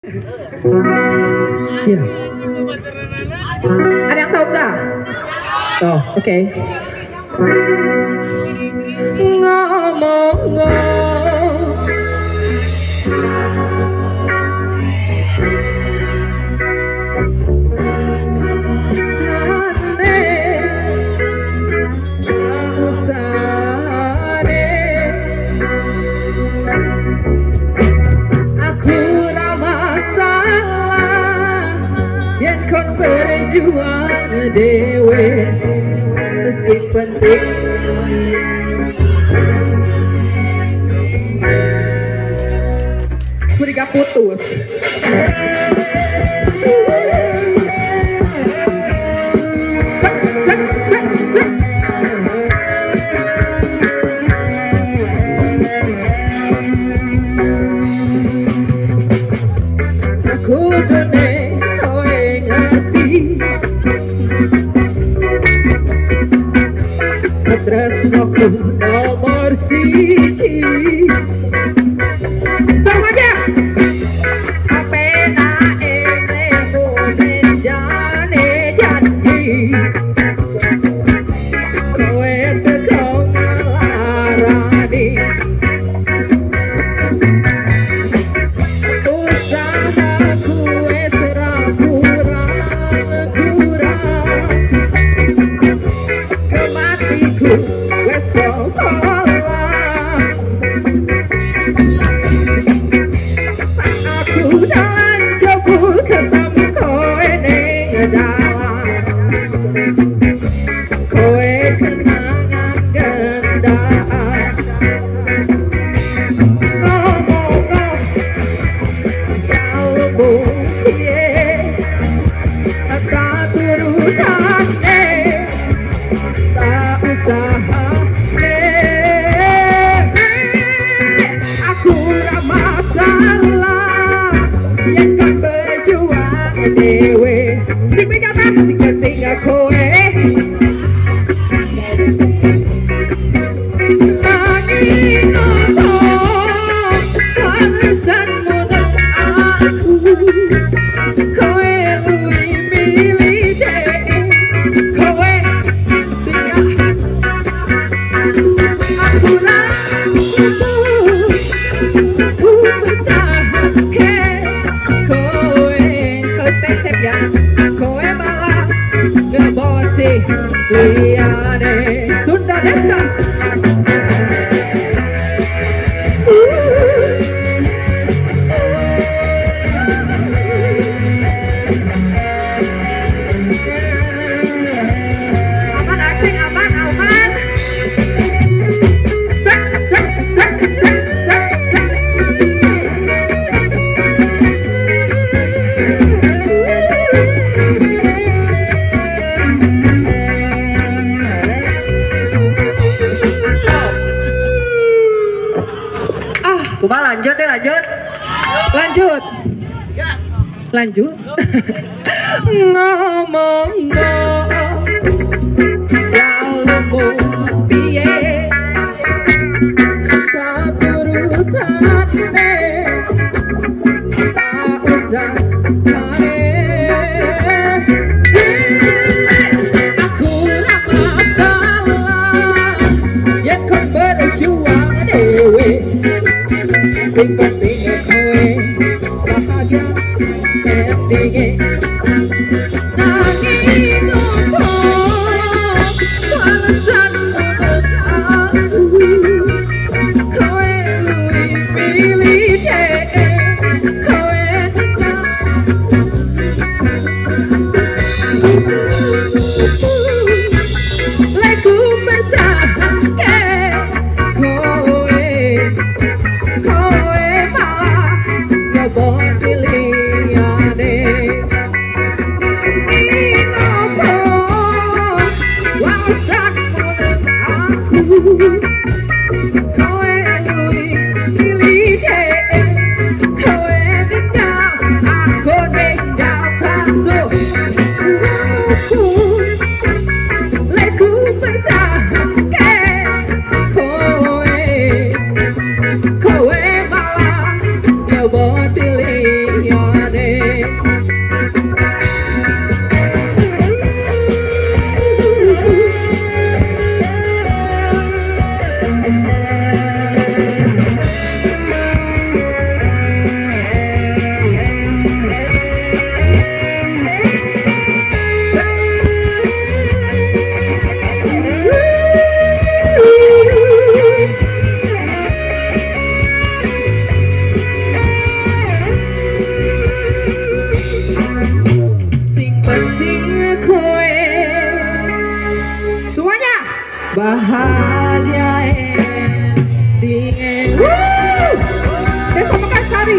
Siap. Ada yang tahu nggak? Oh, oke. Ngomong-ngomong berjuang dewe si penting mereka putus. Aku dene kowe ngerti tresnoku nomor siji semuanya apena emleku menjane janji kowe teko ngelarani usahaku wis ra kurang kematiku wes pola aku dan jebul ketemu kowe ning dalan kowe kenangan gendaan ngomong-ngomong jalmu piye tak turutane tak usaha aku ramah salah yang kan berjuang dewe sing kata sing ketinggal kowe nangis ngomong alasanmu nang aku kowe luwih milih dhewe kowe aku kowe malah ngebosi liyane Sunda Desa. Aman asing aman aman. Kuma lanjut ya lanjut ngomong jalmu piye saturutane tak usah aku ramah salah yang kau berjuang dewe sing penting kowe bahagia penting nangis ngomong alasan untuk aku kowe luwih pilih dhewe kowe lagu bertahanke kowe malah ngebosi liyane bahagia ending. Desa Mekarsari.